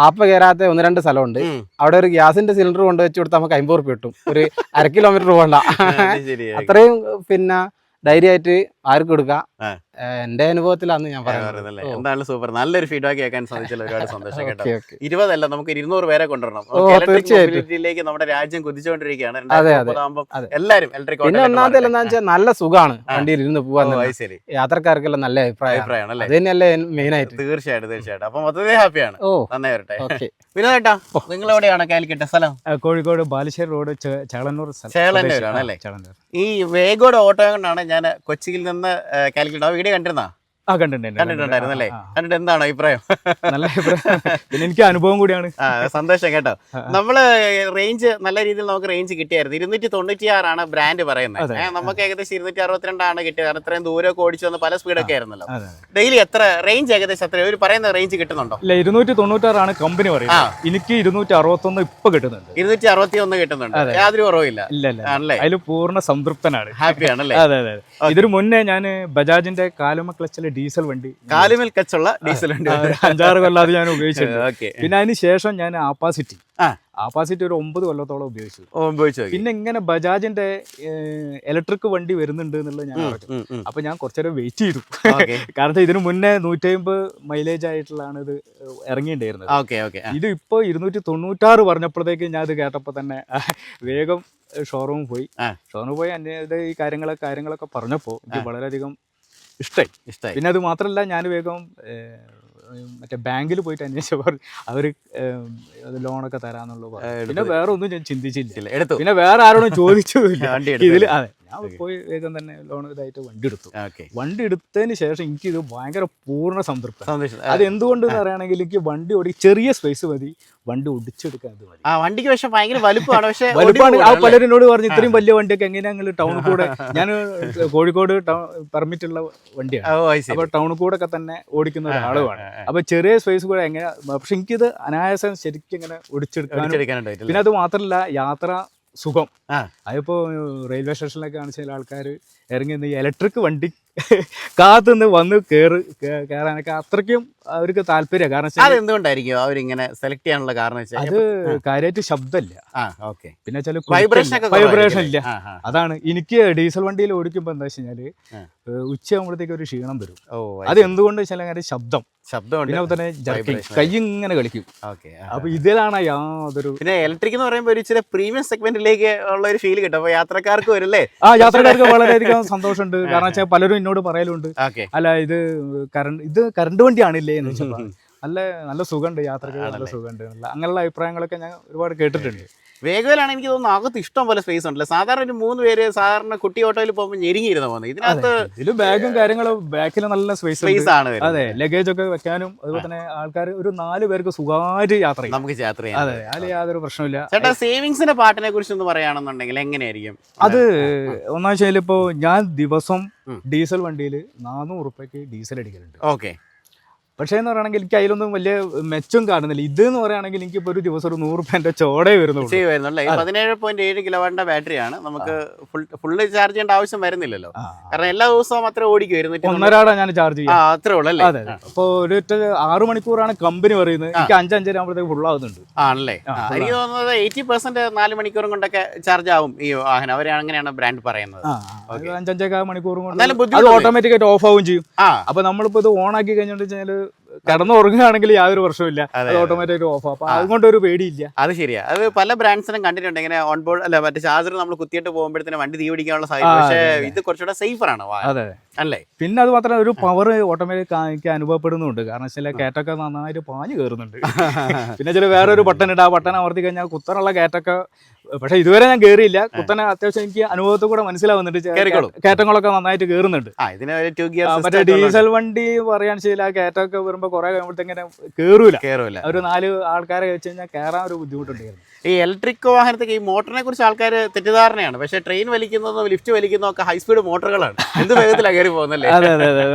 ആപ്പ കയറാത്ത 1-2 സ്ഥലമുണ്ട്. അവിടെ ഒരു ഗ്യാസിന്റെ സിലിണ്ടർ കൊണ്ടുവച്ച് കൊടുത്താൽ നമുക്ക് 50 റുപ്യ കിട്ടും. ഒരു 1/2 കിലോമീറ്റർ പോകണ്ട. അത്രയും പിന്നെ ധൈര്യമായിട്ട് ആർക്കും എടുക്കാം. ആ. എന്റെ അനുഭവത്തിലാണ് ഞാൻ പറയുന്നത്. ഓ. എന്തായാലും സൂപ്പർ, നല്ലൊരു ഫീഡ്ബാക്ക് കേൾക്കാൻ സാധിച്ചല്ലോ, ഒരുപാട് സന്തോഷം കേട്ടോ. Okay, okay. 20 അല്ല, നമുക്ക് 200 പേരെ കൊണ്ടുവരണം. ഓ, തീർച്ചയായിട്ടും. മൊബിലിറ്റിയിലേക്ക് നമ്മുടെ രാജ്യം കുതിച്ചുകൊണ്ടിരിക്കുകയാണ്. അതെ, അതെ. 2030 എല്ലാവരും ഇലക്ട്രിക് പിന്നെ ഒന്നാമത്തെ എന്താ വെച്ചാൽ നല്ല സുഖമാണ് വണ്ടിയിൽ ഇരുന്ന് പോവാൻ. ശരി, യാത്രക്കാർക്കെല്ലാം നല്ല അഭിപ്രായമാണ് അല്ലേ? അത് തന്നെയല്ലേ മെയിൻ ആയിട്ട്. തീർച്ചയായിട്ടും. അപ്പൊ മൊത്തത്തിൽ ഹാപ്പിയാണ്. ഓ, നന്നായി വരട്ടെ. ഓക്കെ. വിനോദേട്ടാ, നിങ്ങൾ എവിടെയാണ് കാലിക്കറ്റ് സ്ഥലം? കോഴിക്കോട് ബാലുശ്ശേരി റോഡ് ചേളന്നൂർ ചേളന്നൂരാണ് അല്ലേ? ചേളന്നൂർ. ഈ വേഗോയുടെ ഓട്ടോ കൊണ്ടാണ് ഞാൻ കൊച്ചിയിൽ നിന്ന് കാലിക്കറ്റ്. ആ വീഡിയോ കണ്ടിരുന്നാ? കണ്ടിട്ടുണ്ടായിരുന്നു അല്ലേ? കണ്ടിട്ട് എന്താണ് അഭിപ്രായം? നല്ല അഭിപ്രായം. പിന്നെ എനിക്ക് അനുഭവം കൂടിയാണ്. സന്തോഷം കേട്ടോ. നമ്മള് റേഞ്ച് നല്ല രീതിയിൽ നമുക്ക് റേഞ്ച് കിട്ടിയായിരുന്നു. 296 ബ്രാൻഡ് പറയുന്നത്. നമുക്ക് ഏകദേശം 262 കിട്ടിയത്. കാരണം ഇത്രയും ദൂരമൊക്കെ ഓടിച്ചു വന്ന് പല സ്പീഡൊക്കെ ആയിരുന്നല്ലോ. ഡെയിലി എത്ര റേഞ്ച് ഏകദേശം എത്ര ഒരു പറയുന്ന റേഞ്ച് കിട്ടുന്നുണ്ടോ? ഇല്ല, 296 കമ്പനി പറയുന്നത്. എനിക്ക് 261 ഇപ്പൊ കിട്ടുന്നുണ്ട്. 261 കിട്ടുന്നുണ്ട്. യാതൊരു കുറവില്ല. ഇല്ല, അതിൽ പൂർണ്ണ സംതൃപ്തനാണ്. ഹാപ്പിയാണല്ലേ? അതെ. ഇതിനു മുന്നേ ഞാൻ ബജാജിന്റെ കാലുമ ക്ലച്ചിലെ ഡീസൽ വണ്ടി, കാലുമൽ കച്ചുള്ള ഡീസൽ വണ്ടി 5-6 കൊല്ലാതെ ഞാൻ ഉപയോഗിച്ചിട്ടുണ്ട്. ഓക്കെ. പിന്നെ അതിന് ശേഷം ഞാൻ ആപ്പാസിറ്റി ഒരു 9 കൊല്ലത്തോളം ഉപയോഗിച്ചു. പിന്നെ ഇങ്ങനെ ബജാജിന്റെ ഇലക്ട്രിക് വണ്ടി വരുന്നുണ്ട് എന്നുള്ളത് ഞാൻ അറിഞ്ഞു. അപ്പൊ ഞാൻ കുറച്ചേരം വെയിറ്റ് ചെയ്തു. കാരണം ഇതിനു മുന്നേ 150 മൈലേജ് ആയിട്ടുള്ളതാണ് ഇത് ഇറങ്ങിയിട്ടുണ്ടായിരുന്നത്. ഇത് ഇപ്പൊ 296 പറഞ്ഞപ്പോഴത്തേക്ക് ഞാൻ ഇത് കേട്ടപ്പോ തന്നെ വേഗം ഷോറൂമിൽ പോയി അന്വേഷിച്ചത് ഈ കാര്യങ്ങളൊക്കെ പറഞ്ഞപ്പോ എനിക്ക് വളരെയധികം ഇഷ്ടമായി. പിന്നെ അത് മാത്രമല്ല, ഞാൻ വേഗം മറ്റേ ബാങ്കിൽ പോയിട്ട് അന്വേഷിച്ചപ്പോൾ അവർ ലോണൊക്കെ തരാന്നുള്ളത് പറഞ്ഞു. പിന്നെ വേറെ ഒന്നും ഞാൻ ചിന്തിച്ചില്ല. പിന്നെ വേറെ ആരോടും ചോദിച്ചതുമില്ല ഇതിൽ. അതെ, ഞാൻ പോയി വേഗം തന്നെ ലോൺ ഇതായിട്ട് വണ്ടി എടുത്തതിന് ശേഷം എനിക്ക് ഇത് ഭയങ്കര പൂർണ്ണ സംതൃപ്തി. അത് എന്തുകൊണ്ടെന്ന് പറയുകയാണെങ്കിൽ എനിക്ക് വണ്ടി ചെറിയ സ്പേസ് മതി, വണ്ടി ഒടിച്ചെടുക്കാൻ മതി. വണ്ടിക്ക് പക്ഷെ ഭയങ്കര വലുപ്പമാണ്. പക്ഷേ ആ പലരും എന്നോട് പറഞ്ഞു ഇത്രയും വലിയ വണ്ടിയൊക്കെ എങ്ങനെയാ നിങ്ങൾ ടൗണിൽ കൂടെ, ഞാൻ കോഴിക്കോട് പെർമിറ്റ് ഉള്ള വണ്ടിയാണ്, അപ്പൊ ടൗണിൽ കൂടെ ഒക്കെ തന്നെ ഓടിക്കുന്ന ഒരാളുമാണ്. അപ്പൊ ചെറിയ സ്പേസ് കൂടെ എങ്ങനെയാ, പക്ഷെ എനിക്കിത് അനായാസം ശരിക്കും ഇങ്ങനെ ഒടിച്ചെടുക്കാൻ. പിന്നെ അത് മാത്രമല്ല, യാത്ര സുഖം. അതിപ്പോ റെയിൽവേ സ്റ്റേഷനിലൊക്കെ ആണ് ചില ആൾക്കാർ ഇറങ്ങി നിന്ന് ഇലക്ട്രിക് വണ്ടി കാത്തുനിന്ന് വന്ന് കയറാനൊക്കെ അത്രയ്ക്കും അവർക്ക് താല്പര്യം. കാരണം എന്തുകൊണ്ടായിരിക്കും അവരിങ്ങനെ സെലക്ട് ചെയ്യാനുള്ള കാരണം? അത് കാര്യമായിട്ട് ശബ്ദമില്ല, പിന്നെ ചില വൈബ്രേഷൻ ഇല്ല. അതാണ് എനിക്ക് ഡീസൽ വണ്ടിയിൽ ഓടിക്കുമ്പോ എന്താ വെച്ച് കഴിഞ്ഞാല് ഉച്ചയാകുമ്പോഴത്തേക്ക് ഒരു ക്ഷീണം വരും. അത് എന്തുകൊണ്ട് വെച്ചാൽ കാര്യം ശബ്ദം, പിന്നെ തന്നെ കൈ ഇങ്ങനെ കളിക്കും. അപ്പൊ ഇതിലാണ് യാതൊരു. പിന്നെ ഇലക്ട്രിക് എന്ന് പറയുമ്പോൾ ഒരു ചില പ്രീമിയം സെഗ്മെന്റിലേക്ക് ഉള്ള ഒരു ഫീൽ കിട്ടും. അപ്പൊ യാത്രക്കാർക്ക് വരില്ലേ? യാത്രക്കാർക്ക് വളരെയധികം സന്തോഷമുണ്ട്. കാരണം വെച്ചാൽ പലരും എന്നോട് പറയലുണ്ട്, അല്ല ഇത് കറണ്ട് വണ്ടിയാണില്ലേ എന്ന് വെച്ചപ്പോ നല്ല സുഖമുണ്ട്, യാത്രക്ക് നല്ല സുഖമുണ്ട്, അങ്ങനെയുള്ള അഭിപ്രായങ്ങളൊക്കെ ഞാൻ ഒരുപാട് കേട്ടിട്ടുണ്ട്. വേഗയിലാണ് എനിക്ക് തോന്നുന്നു അകത്ത് ഇഷ്ടം പോലെ സ്പേസ് ഉണ്ടല്ലോ. സാധാരണ ഒരു 3 പേര് സാധാരണ കുട്ടി ഓട്ടോയിൽ പോകുമ്പോൾ ഞെരുങ്ങിയിരുന്ന പോകുന്നത്. ഇതില് ബാഗും കാര്യങ്ങളും ബാക്കിൽ നല്ല സ്പേസ് ആണ്. അതെ, ലഗേജ് ഒക്കെ വെക്കാനും അതുപോലെ തന്നെ ആൾക്കാർ ഒരു 4 പേർക്ക് സുഖമായിട്ട് യാത്ര ചെയ്യാം. നമുക്ക് യാത്ര ചെയ്യാം. അതെ, അതിൽ യാതൊരു പ്രശ്നമില്ല. ചേട്ടാ, സേവിങ്സിന്റെ പാർട്ടിനെ കുറിച്ച് ഒന്ന് പറയുകയാണെന്നുണ്ടെങ്കിൽ എങ്ങനെയായിരിക്കും അത്? ഒന്നാം വെച്ചാൽ ഇപ്പോ ഞാൻ ദിവസം ഡീസൽ വണ്ടിയിൽ 400 രൂപയ്ക്ക് ഡീസൽ അടിക്കലുണ്ട്. ഓക്കെ. പക്ഷേ എന്ന് പറയുകയാണെങ്കിൽ എനിക്ക് അതിലൊന്നും വലിയ മെച്ചം കാണുന്നില്ല. ഇത് എന്ന് പറയുകയാണെങ്കിൽ എനിക്കിപ്പോൾ ഒരു ദിവസം ഒരു 100 രൂപേൻ്റെ ചോടേ വരുന്നുള്ളൂ. 17.7 കിലോവാട്ടിന്റെ ബാറ്ററിയാണ്. നമുക്ക് ഫുള്ള് ചാർജ് ചെയ്യേണ്ട ആവശ്യം വരുന്നില്ലല്ലോ. കാരണം എല്ലാ ദിവസവും അത്ര ഓടിക്കുമായിരുന്നു. 1.5 ഞാൻ ചാർജ് ചെയ്യും. അത്രേ ഉള്ളൂ അല്ലേ? അതെ. അപ്പോൾ ഒരു 6 മണിക്കൂറാണ് കമ്പനി പറയുന്നത്. എനിക്ക് 5-5.5 ആകുമ്പോഴത്തേക്ക് ഫുള്ളാകുന്നുണ്ട്. ആണല്ലേ? എനിക്ക് തോന്നുന്നത് 80% 4 മണിക്കൂറും കൊണ്ടൊക്കെ ചാർജ് ആവും ഈ വാഹനം. അവർ അങ്ങനെയാണ് ബ്രാൻഡ് പറയുന്നത്. 5-5 മണിക്കൂറും കൊണ്ട് അത് ഓട്ടോമാറ്റിക്കായിട്ട് ഓഫ് ആവുകയും ചെയ്യും. അപ്പൊ നമ്മളിപ്പോ ഇത് ഓൺ ആക്കി കഴിഞ്ഞിട്ട് വെച്ചാൽ കിടന്നുറങ്ങുകയാണെങ്കിൽ യാതൊരു പ്രശ്നമില്ല, ഓട്ടോമാറ്റിക് ഓഫ്. അപ്പൊ അതുകൊണ്ടൊരു പേടിയില്ല. അത് ശരിയാ. അത് പല ബ്രാൻഡ്സിനും കണ്ടിട്ടുണ്ട് ഇങ്ങനെ ഓൺ ബോർഡ് അല്ല മറ്റേ ചാർജർ നമ്മൾ കുത്തിയിട്ട് പോകുമ്പോഴത്തേന് വണ്ടി തീ പിടിക്കാനുള്ള സാധ്യത. പക്ഷേ ഇത് കുറച്ചുകൂടെ സേഫർ ആണ്. അതെ അല്ലേ? പിന്നെ അത് മാത്രമല്ല ഒരു പവർ ഓട്ടോമാറ്റിക് അനുഭവപ്പെടുന്നുണ്ട്. കാരണം ചില കയറ്റൊക്കെ നന്നായിട്ട് പാഞ്ഞു കയറുന്നുണ്ട്. പിന്നെ ചില വേറൊരു ബട്ടൺ ഇട്ട് ആ ബട്ടൺ അമർത്തി കഴിഞ്ഞാൽ കുത്തനുള്ള കയറ്റൊക്കെ, പക്ഷെ ഇതുവരെ ഞാൻ കയറിയില്ല. കുത്തനെ അത്യാവശ്യം എനിക്ക് അനുഭവത്തിൽ കൂടെ മനസ്സിലാവുന്നുണ്ട്, കയറ്റങ്ങളൊക്കെ നന്നായിട്ട് കയറുന്നുണ്ട്. മറ്റേ ഡീസൽ വണ്ടി പറയാൻ ചെയ്യില്ല, ആ കയറ്റമൊക്കെ വരുമ്പോ കുറെ കഴിയുമ്പോഴത്തേങ്ങനെ കേറൂല. ഒരു 4 ആൾക്കാരെ വെച്ച് കഴിഞ്ഞാൽ കയറാൻ ഒരു ബുദ്ധിമുട്ടുണ്ടായിരുന്നു. ഈ ഇലക്ട്രിക് വാഹനത്തേക്ക് ഈ മോട്ടറിനെ കുറിച്ച് ആൾക്കാർ തെറ്റിദ്ധാരണയാണ്. പക്ഷെ ട്രെയിൻ വലിക്കുന്നതും ലിഫ്റ്റ് വലിക്കുന്നതും ഒക്കെ ഹൈസ്പീഡ് മോട്ടറുകളാണ്. എന്ത് വേഗത്തിലാണ് കയറി പോകുന്നല്ലേ?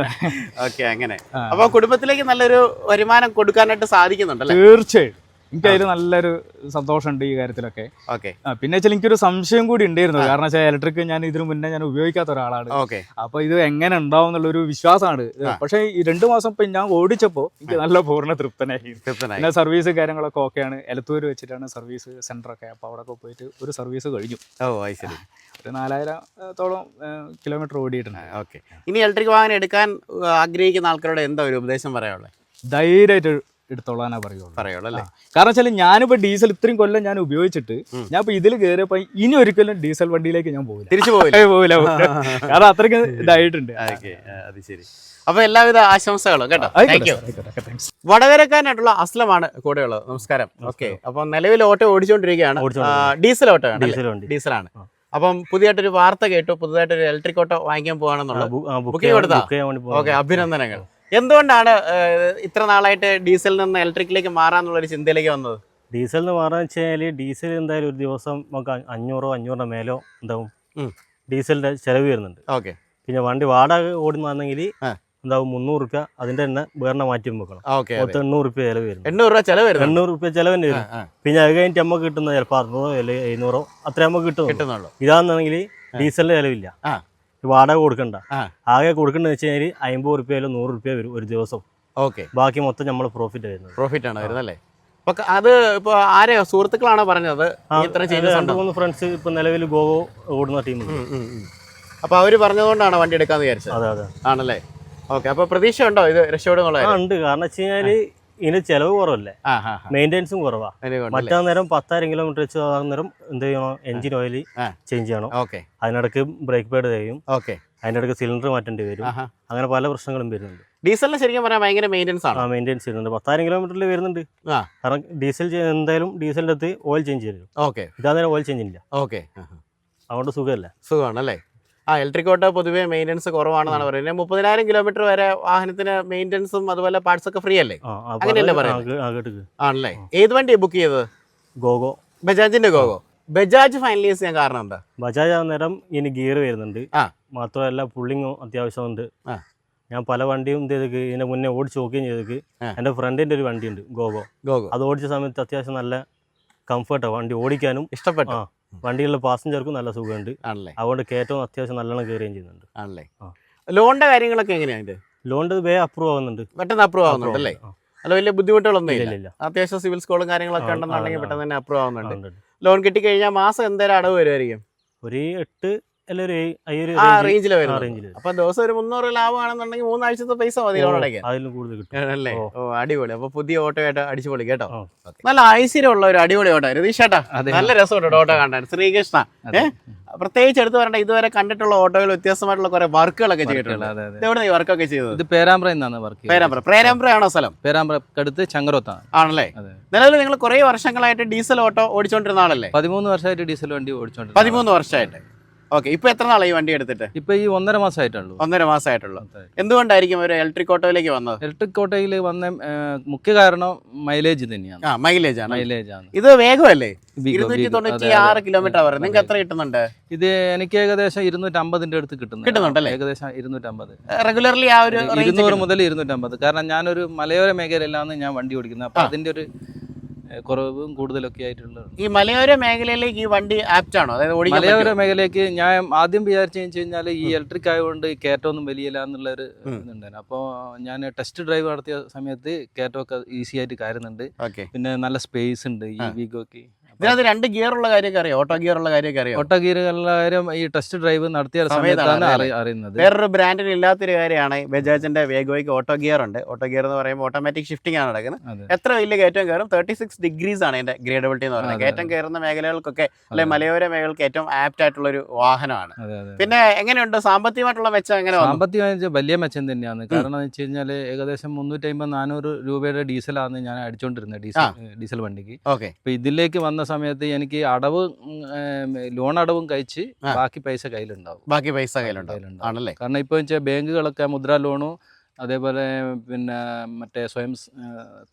ഓക്കെ, അങ്ങനെ. അപ്പൊ കുടുംബത്തിലേക്ക് നല്ലൊരു വരുമാനം കൊടുക്കാനായിട്ട് സാധിക്കുന്നുണ്ടല്ലേ? തീർച്ചയായും. എനിക്ക് അതിൽ നല്ലൊരു സന്തോഷമുണ്ട് ഈ കാര്യത്തിലൊക്കെ. ഓക്കെ. പിന്നെ വെച്ചാൽ എനിക്കൊരു സംശയം കൂടി ഉണ്ടായിരുന്നു. കാരണം വെച്ചാൽ ഇലക്ട്രിക് ഞാൻ ഇതിനു മുന്നേ ഞാൻ ഉപയോഗിക്കാത്ത ഒരാളാണ്. ഓക്കെ. അപ്പൊ ഇത് എങ്ങനെ ഉണ്ടാവും എന്നുള്ളൊരു വിശ്വാസമാണ്. പക്ഷെ ഈ 2 മാസം ഇപ്പൊ ഞാൻ ഓടിച്ചപ്പോ എനിക്ക് നല്ല പൂർണ്ണ തൃപ്തനായി. പിന്നെ സർവീസ് കാര്യങ്ങളൊക്കെ ഓക്കെയാണ്. എലത്തൂർ വെച്ചിട്ടാണ് സർവീസ് സെന്റർ ഒക്കെ. അപ്പൊ അവിടെ പോയിട്ട് ഒരു സർവീസ് കഴിഞ്ഞു. ശരി. ഒരു 4000-ഓളം കിലോമീറ്റർ ഓടിയിട്ടുണ്ട്. ഓക്കെ. ഇനി ഇലക്ട്രിക് വാഹനം എടുക്കാൻ ആഗ്രഹിക്കുന്ന ആൾക്കാരോട് എന്താ ഒരു ഉപദേശം പറയാനുള്ളത്? ധൈര്യമായിട്ട് എടുത്തോളാനാ പറയുള്ളൂ അല്ലേ? കാരണം വെച്ചാൽ ഞാനിപ്പോ ഡീസൽ ഇത്രയും കൊല്ലം ഞാൻ ഉപയോഗിച്ചിട്ട് ഞാൻ ഇപ്പൊ ഇതിൽ കയറിയപ്പോ ഇനി ഒരിക്കലും ഡീസൽ വണ്ടിയിലേക്ക് ഞാൻ പോകില്ല. തിരിച്ചു പോകില്ല. കാരണം അത്രയ്ക്ക് ഇതായിട്ടുണ്ട്. അത് ശരി. അപ്പൊ എല്ലാവിധ ആശംസകളും കേട്ടോ. വടകരക്കാരനായിട്ടുള്ള അസ്ലമാണ് കൂടെയുള്ളത്. നമസ്കാരം. ഓക്കെ. അപ്പൊ നിലവിൽ ഓട്ടോ ഓടിച്ചുകൊണ്ടിരിക്കുകയാണ്. ഡീസൽ ഓട്ടോ ആണ്. ഡീസലാണ്. അപ്പം പുതിയതായിട്ടൊരു വാർത്ത കേട്ടു, പുതുതായിട്ടൊരു ഇലക്ട്രിക് ഓട്ടോ വാങ്ങിക്കാൻ പോവാണെന്നുള്ളത്. ബുക്കിംഗ് കൊടുത്താ? ഓക്കെ, അഭിനന്ദനങ്ങൾ. എന്തുകൊണ്ടാണ് ഇത്ര നാളായിട്ട് ഡീസലിൽ നിന്ന് ഇലക്ട്രിക്കിലേക്ക് മാറാന്നുള്ളൊരു ചിന്തയിലേക്ക് വന്നത്? ഡീസലിന് മാറാന്ന് വെച്ചാൽ ഡീസൽ എന്തായാലും ഒരു ദിവസം നമുക്ക് 500 മേലോ എന്താവും ഡീസലിന്റെ ചെലവ് വരുന്നുണ്ട്. ഓക്കെ. പിന്നെ വണ്ടി വാടക ഓടുന്നതാണെങ്കിൽ എന്താവും 300 രൂപ അതിന്റെ തന്നെ വേറെ മാറ്റി വെക്കണം. 800 രൂപ ചെലവ് വരുന്നു. 800 രൂപ ചെലവ് വരും. 800 രൂപ ചെലവ് തന്നെ വരും. പിന്നെ അത് കഴിഞ്ഞിട്ട് നമുക്ക് കിട്ടുന്ന ചിലപ്പോൾ 600 അല്ലെങ്കിൽ 700 അത്ര നമുക്ക് കിട്ടുന്നുള്ളൂ. ഇതാണെന്നുണ്ടെങ്കിൽ ഡീസലിന്റെ ചെലവില്ല, വാടക കൊടുക്കണ്ട. ആകെ കൊടുക്കേണ്ടത് വെച്ച് കഴിഞ്ഞാൽ 50 രൂപയിലോ 100 രൂപ വരും ഒരു ദിവസം. ഓക്കെ. ബാക്കി മൊത്തം നമ്മൾ പ്രോഫിറ്റ് വരുന്നത്. പ്രോഫിറ്റ് ആണ് വരുന്നല്ലേ? അപ്പൊ അത് ഇപ്പൊ ആരെയോ സുഹൃത്തുക്കളാണോ പറഞ്ഞത്? 2-3 ഫ്രണ്ട്സ് ഇപ്പൊ നിലവിൽ ഗോവോ ഓടുന്ന ടീമുണ്ട്. അപ്പൊ അവര് പറഞ്ഞതുകൊണ്ടാണ് വണ്ടി എടുക്കാന്ന് വിചാരിച്ചത്? അതെ. ആണല്ലേ? ഓക്കെ. അപ്പൊ പ്രതീക്ഷ ഉണ്ടോ ഇത് രക്ഷപ്പെടുന്നുള്ള? ഉണ്ട്. കാരണം വെച്ച് കഴിഞ്ഞാല് ഇതിന് ചെലവ് കുറവല്ലേ, മെയിൻ്റെനൻസും കുറവാ. മറ്റാ നേരം 10,000 കിലോമീറ്റർ വെച്ച് നേരം എന്ത് ചെയ്യണം, എഞ്ചിൻ ഓയിൽ ചേഞ്ച് ചെയ്യണം. അതിനിടക്ക് ബ്രേക്ക് പാഡ് ചെയ്യും. അതിനിടക്ക് സിലിണ്ടർ മാറ്റേണ്ടി വരും. അങ്ങനെ പല പ്രശ്നങ്ങളും വരുന്നുണ്ട്. ഡീസലിന് ശരിക്കും പറയാൻ ഭയങ്കര മെയിൻ്റെനൻസ് ആണ്. മെയിൻ്റെനൻസ് വരുന്നുണ്ട്. 10,000 കിലോമീറ്ററിൽ വരുന്നുണ്ട്. കാരണം ഡീസൽ എന്തായാലും ഡീസലിൻ്റെ അകത്ത് ഓയിൽ ചേഞ്ച് ചെയ്യും. ഇതാ നേരം ഓയിൽ ചേഞ്ച് ഇല്ല. അതുകൊണ്ട് സുഖമല്ലേ? സുഖമാണല്ലേ? ഇലക്ട്രിക് ഓട്ടോ പൊതുവെ മെയിൻ്റെനൻസ് കുറവാണെന്നാണ് പറയുന്നത്. 30,000 കിലോമീറ്റർ വരെ വാഹനത്തിന് മെയിൻ്റെനൻസും അതുപോലെ പാർട്സ് ഒക്കെ ഫ്രീ അല്ലേ? അങ്ങനെയല്ലേ പറയുന്നത്? ആണല്ലേ? ഏത് വണ്ടിയാണ് ബുക്ക് ചെയ്തത്? ഗോഗോ, ബജാജിന്റെ ഗോഗോ. ബജാജ് ഫൈനലൈസ് ചെയ്യാൻ കാരണം എന്താ? ബജാജ് നേരം ഇനി ഗിയർ വരുന്നുണ്ട്. മാത്രമല്ല പുള്ളിങ്ങും അത്യാവശ്യമുണ്ട്. ഞാൻ പല വണ്ടിയും ചെയ്തേക്ക് ഇതിന്റെ മുന്നേ ഓടിച്ച് നോക്കുകയും ചെയ്തേക്ക്. എൻ്റെ ഫ്രണ്ടിന്റെ ഒരു വണ്ടിയുണ്ട് ഗോഗോ. അത് ഓടിച്ച സമയത്ത് അത്യാവശ്യം നല്ല കംഫർട്ടാണ്, വണ്ടി ഓടിക്കാനും ഇഷ്ടപ്പെട്ടു. വണ്ടികളിലെ പാസഞ്ചർക്കും നല്ല സുഖമുണ്ട്. അതുകൊണ്ട് കയറ്റവും അത്യാവശ്യം നല്ലോണം കയറുകയും ചെയ്യുന്നുണ്ട്. ആണല്ലേ? ലോണിന്റെ കാര്യങ്ങളൊക്കെ എങ്ങനെയാണ്? ലോണിന്റെ വേ അപ്രൂവ് ആവുന്നുണ്ട്, പെട്ടെന്ന് അപ്രൂവ് ആവുന്നുണ്ട് അല്ലേ? അല്ല, വലിയ ബുദ്ധിമുട്ടുകളൊന്നും ഇല്ല. അത്യാവശ്യം സിവിൽ സ്കോളും കാര്യങ്ങളൊക്കെ ഉണ്ടെന്നുണ്ടെങ്കിൽ പെട്ടെന്ന് തന്നെ അപ്രൂവ് ആവുന്നുണ്ട്. ലോൺ കിട്ടിക്കഴിഞ്ഞാൽ മാസം എന്തായാലും അടവ് വരുമായിരിക്കും? ഒരു 8 റേഞ്ചിൽ വരുന്നത്. അപ്പൊ ദിവസം ഒരു 300 ലാഭമാണെന്നുണ്ടെങ്കിൽ 3 ആഴ്ചത്തെ പൈസ മതി ലോൺ അടയ്ക്കാൻ. അതിലും കൂടുതൽ കിട്ടും അല്ലേ? ഓ, അടിപൊളി. അപ്പൊ പുതിയ ഓട്ടോ ആയിട്ട് അടിച്ചു പൊളി കേട്ടോ. നല്ല ഐശ്വര്യമുള്ള ഒരു അടിപൊളി ഓട്ടോ രതീഷ് ചേട്ടാ. നല്ല രസമുണ്ട് ഓട്ടോ കാണാൻ. ശ്രീകൃഷ്ണ പ്രത്യേകിച്ച് എടുത്തു പറയണ്ട, ഇതുവരെ കണ്ടിട്ടുള്ള ഓട്ടോകൾ വ്യത്യസ്തമായിട്ടുള്ള കുറെ വർക്കുകളൊക്കെ ചെയ്തിട്ടുണ്ട്. എവിടെ ഈ വർക്കൊക്കെ ചെയ്തത്? ഇത് പേരാമ്പ്രയിൽ നിന്നാണ് വർക്ക്. പേരാമ്പ്രയാണോ സ്ഥലം? പേരാമ്പ്രക്കടുത്ത് ചങ്ങരോത്താണ്. ആണല്ലേ? നിലവിൽ നിങ്ങൾ കുറെ വർഷങ്ങളായിട്ട് ഡീസൽ ഓട്ടോ ഓടിച്ചോണ്ടിരുന്ന ആളല്ലേ? 13 വർഷമായിട്ട് ഡീസൽ വണ്ടി ഓടിച്ചോണ്ട്. 13 വർഷമായിട്ട്. ഓക്കെ. ഇപ്പൊ എത്ര നാളായി വണ്ടി എടുത്തിട്ട്? ഇപ്പൊ ഈ 1.5 മാസമായിട്ടുള്ളൂ. 1.5 മാസമായിട്ടുള്ളൂ. എന്തുകൊണ്ടായിരിക്കും ഒരു ഇലക്ട്രിക് ഓട്ടോയിലേക്ക് വന്നത്? ഇലക്ട്രിക് ഓട്ടോയിൽ വന്ന മുഖ്യ കാരണം മൈലേജ് തന്നെയാണ്. മൈലേജ് ആണ്. ഇത് വേഗമല്ലേ? 296 കിലോമീറ്റർ അവർ. നിങ്ങൾക്ക് എത്ര കിട്ടുന്നുണ്ട്? ഇത് എനിക്ക് ഏകദേശം 250 അടുത്ത് കിട്ടുന്നുണ്ടല്ലേ? ഏകദേശം 250. റെഗുലർലി ആ ഒരു 200 മുതൽ 250. കാരണം ഞാനൊരു മലയോര മേഖലയിലാണ് ഞാൻ വണ്ടി ഓടിക്കുന്നത്. അപ്പൊ അതിന്റെ ഒരു കുറവും കൂടുതലൊക്കെ ആയിട്ടുള്ളത്. ഈ മലയോര മേഖലയിലേക്ക് ഈ വണ്ടി ആപ്റ്റ് ആണോ? അതായത് മലയോര മേഖലയിലേക്ക് ഞാൻ ആദ്യം വിചാരിച്ചു കഴിഞ്ഞാൽ ഈ ഇലക്ട്രിക് ആയതുകൊണ്ട് കയറ്റമൊന്നും വലിയില്ല എന്നുള്ളൊരു ഇതുണ്ടായിരുന്നു. അപ്പോൾ ഞാൻ ടെസ്റ്റ് ഡ്രൈവ് നടത്തിയ സമയത്ത് കയറ്റമൊക്കെ ഈസി ആയിട്ട് കയറുന്നുണ്ട്. പിന്നെ നല്ല സ്പേസ് ഉണ്ട് ഈ വീഗോക്ക്. ഇതിനകത്ത് 2 ഗിയറുള്ള കാര്യമൊക്കെ അറിയാം, ഓട്ടോ ഗിയറുള്ള കാര്യമൊക്കെ അറിയാം. ഓട്ടോ ഗിയറുള്ള കാര്യം ഈ ടെസ്റ്റ് ഡ്രൈവ് നടത്തിയ സമയത്താണ് അറിയുന്നത്. വേറൊരു ബ്രാൻഡിന് ഇല്ലാത്തൊരു കാര്യമാണ് ബജാജിന്റെ വേഗോയ്ക്ക് ഓട്ടോ ഗിയർ ഉണ്ട്. ഓട്ടോ ഗിയർ എന്ന് പറയുമ്പോൾ ഓട്ടോമാറ്റിക് ഷിഫ്റ്റിംഗ് ആണ് നടക്കുന്നത്. എത്ര വലിയ കയറ്റം കയറും? 36 ഡിഗ്രീസ് ആണ് അതിന്റെ ഗ്രേഡബിലിറ്റി എന്ന് പറയുന്നത്. കയറ്റം കയറുന്ന മേഖലകൾക്കൊക്കെ അല്ലെങ്കിൽ മലയോര മേഖലകൾക്ക് ഏറ്റവും ആപ്റ്റ് ആയിട്ടുള്ള ഒരു വാഹനമാണ്. പിന്നെ എങ്ങനെയുണ്ട് സാമ്പത്തികമായിട്ടുള്ള മെച്ചം? എങ്ങനെ? സാമ്പത്തികമായി വലിയ മെച്ചം തന്നെയാണ്. കാരണം എന്ന് വെച്ച് കഴിഞ്ഞാൽ ഏകദേശം 350-400 രൂപയുടെ ഡീസലാണ് ഞാൻ അടിച്ചോണ്ടിരുന്നത് ഡീസൽ വണ്ടിക്ക്. ഇപ്പൊ ഇതിലേക്ക് വന്ന സമയത്ത് എനിക്ക് ലോൺ അടവും കഴിച്ച് ബാക്കി പൈസ കയ്യിലുണ്ടാവും. ആണല്ലേ? കാരണം ഇപ്പൊ ബാങ്കുകളൊക്കെ മുദ്ര ലോണും അതേപോലെ പിന്നെ മറ്റേ സ്വയം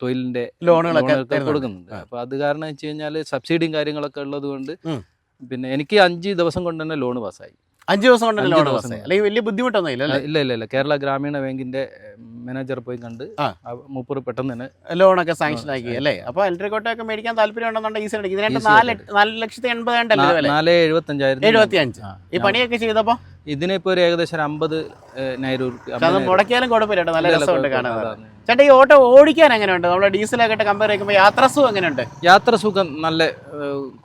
തൊഴിലിന്റെ ലോണുകളൊക്കെ കൊടുക്കുന്നുണ്ട്. അപ്പൊ അത് കാരണം വെച്ച് കഴിഞ്ഞാൽ സബ്സിഡിയും കാര്യങ്ങളൊക്കെ ഉള്ളത് കൊണ്ട് പിന്നെ എനിക്ക് 5 ദിവസം കൊണ്ട് തന്നെ ലോണ് പാസ്സായി. 5 ദിവസം കൊണ്ട് 5 ലോൺ ദിവസം പാസ്സായി. അല്ലെങ്കിൽ വലിയ ബുദ്ധിമുട്ടൊന്നും ഇല്ല അല്ലേ? ഇല്ല കേരള ഗ്രാമീണ ബാങ്കിന്റെ മാനേജർ പോയി കണ്ട് മൂപ്പർ പെട്ടെന്ന് തന്നെ ലോണൊക്കെ സാങ്ഷൻ ആക്കി അല്ലേ? അപ്പോൾ ഇലക്ട്രിക് ഓട്ടോ ഒക്കെ മേടിക്കാൻ താല്പര്യം ഉണ്ടെന്നുണ്ടെങ്കിൽ ഈസി ആയിട്ട് ഇതിനായിട്ട് 4,80,000 അല്ലേ? 4,75,000. ഈ പണിയൊക്കെ ചെയ്തപ്പോൾ ഇതിനിപ്പോ ഒരു ഏകദേശം 50,000 അത് മുടക്കിയാലും കുഴപ്പമില്ല കേട്ടോ, നല്ല രസമുണ്ട് കാണാൻ. ചേട്ടാ ഈ ഓട്ടോ ഓടിക്കാൻ എങ്ങനെയുണ്ട്? നമ്മുടെ ഡീസലൊക്കെ കമ്പയർ ചെയ്യുമ്പോൾ യാത്രാസുഖം എങ്ങനെയുണ്ട്? യാത്ര സുഖം നല്ല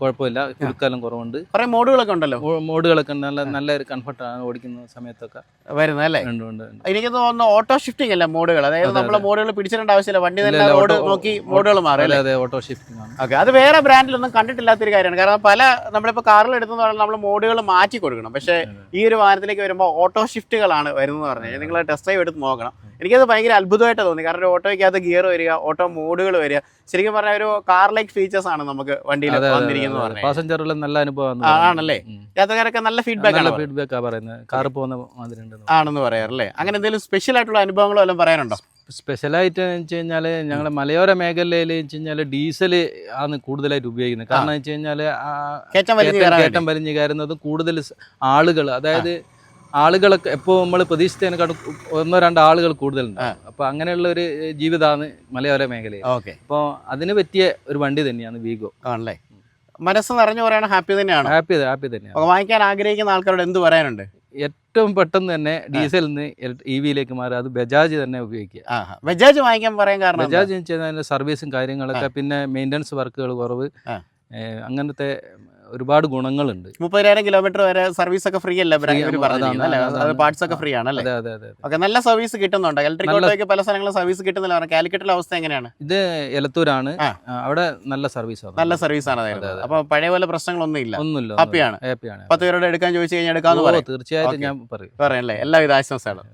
കുഴപ്പമില്ല, കുലുക്കാലം കുറവുണ്ട്. കുറെ മോഡുകളൊക്കെ ഉണ്ടല്ലോ. മോഡുകളൊക്കെ നല്ല ഒരു കംഫർട്ടാണ് ഓടിക്കുന്ന സമയത്തൊക്കെ വരുന്നത് അല്ലേ? ഉണ്ട്. എനിക്ക് തോന്നുന്നു ഓട്ടോ ഷിഫ്റ്റിംഗ് അല്ല മോഡുകൾ, അതായത് നമ്മളെ മോഡുകൾ പിടിച്ചിടേണ്ട ആവശ്യമില്ല, വണ്ടി തന്നെ റോഡ് നോക്കി മോഡുകൾ മാറും. അതെ ഓട്ടോ ഷിഫ്റ്റിംഗ് ആണ്. ഓക്കെ, അത് വേറെ ബ്രാൻഡിലൊന്നും കണ്ടിട്ടില്ലാത്തൊരു കാര്യമാണ്. കാരണം പല നമ്മളിപ്പോൾ കാറിൽ എടുത്തെന്ന് പറഞ്ഞാൽ നമ്മൾ മോഡുകൾ മാറ്റി കൊടുക്കണം. പക്ഷേ ഈ ഒരു വാഹനത്തിലേക്ക് വരുമ്പോൾ ഓട്ടോ ഷിഫ്റ്റുകളാണ് വരുന്നത് പറഞ്ഞാൽ നിങ്ങൾ ടെസ്റ്റ് ഡ്രൈവ് എടുത്ത് നോക്കണം. എനിക്കത് ഭയങ്കര അത്ഭുതമായിട്ട് തോന്നി. കാരണം ഒരു ഓട്ടോയ്ക്കകത്ത് ഗിയർ വരിക, ഓട്ടോ മോഡുകൾ വരിക, ശരിക്കും പറഞ്ഞാൽ ഒരു കാർ ലൈക്ക് ഫീച്ചേഴ്സ് ആണ് നമുക്ക് വണ്ടിയിൽ വന്നിരിക്കുന്നത് പറഞ്ഞു. പാസഞ്ചറിലും നല്ല അനുഭവം ആണല്ലേ? യാത്രക്കാരൊക്കെ നല്ല ഫീഡ്ബാക്ക് ആണ്, ഫീഡ്ബാക്കാ പറയുന്നത്. കാർ പോകുന്ന മാതിരി ആണെന്ന് പറയാറല്ലേ? അങ്ങനെ എന്തെങ്കിലും സ്പെഷ്യൽ ആയിട്ടുള്ള അനുഭവങ്ങളോ എല്ലാം പറയാനുണ്ടോ? സ്പെഷ്യലായിട്ട് വെച്ച് കഴിഞ്ഞാൽ ഞങ്ങളുടെ മലയോര മേഖലയിൽ വെച്ച് കഴിഞ്ഞാൽ ഡീസൽ ആണ് കൂടുതലായിട്ട് ഉപയോഗിക്കുന്നത്. കാരണം വെച്ച് കഴിഞ്ഞാൽ കയറ്റം വലിഞ്ഞ് കയറുന്നത് കൂടുതൽ ആളുകൾ, അതായത് ആളുകളൊക്കെ എപ്പോൾ നമ്മൾ പ്രതീക്ഷിച്ചതിനെക്കാട്ടും 1-2 ആളുകൾ കൂടുതലുണ്ട്. അപ്പോൾ അങ്ങനെയുള്ള ഒരു ജീവിതമാണ് മലയോര മേഖലയിൽ. അപ്പോൾ അതിന് പറ്റിയ ഒരു വണ്ടി തന്നെയാണ് വീഗോ. ആണല്ലേ? മനസ്സ് നിറഞ്ഞു പറയാൻ ഹാപ്പി തന്നെയാണ്. ഹാപ്പി തന്നെയാണ്. വാങ്ങിക്കാൻ ആഗ്രഹിക്കുന്ന ആൾക്കാരോട് എന്ത് പറയാനുണ്ട്? ഏറ്റവും പെട്ടെന്ന് തന്നെ ഡീസലിൽ നിന്ന് EV-യിലേക്ക് മാറുക, അത് ബജാജ് തന്നെ ഉപയോഗിക്കുക. ബജാജ് വാങ്ങിക്കാൻ പറയാൻ കാരണം ബജാജ് എന്ന് വെച്ചാൽ സർവീസും കാര്യങ്ങളൊക്കെ, പിന്നെ മെയിൻ്റനൻസ് വർക്കുകൾ കുറവ്, അങ്ങനത്തെ ഒരുപാട് ഗുണങ്ങളുണ്ട്. 30,000 കിലോമീറ്റർ വരെ സർവീസ് ഒക്കെ ഫ്രീ അല്ലേ? പാർട്സ് ഒക്കെ ഫ്രീ ആണ്. ഓക്കെ, നല്ല സർവീസ് കിട്ടുന്നുണ്ട്. ഇലക്ട്രിക് ഓട്ടോയ്ക്ക് പല സ്ഥലങ്ങളും സർവീസ് കിട്ടുന്നില്ല. കാലിക്കറ്റിലെ അവസ്ഥ എങ്ങനെയാണ്? ഇത് എലത്തൂരാണ്, അവിടെ നല്ല സർവീസാണ്. നല്ല സർവീസ് ആണ്. അപ്പൊ പഴയ പോലെ പ്രശ്നങ്ങളൊന്നും ഇല്ല. ഒന്നുമില്ല, ഹാപ്പിയാണ്. 10 പേരോട് എടുക്കാൻ ചോദിച്ചു കഴിഞ്ഞാൽ എടുക്കാന്ന് പറയാം. തീർച്ചയായിട്ടും ഞാൻ പറയല്ലേ? എല്ലാവിധ ആശംസകളും.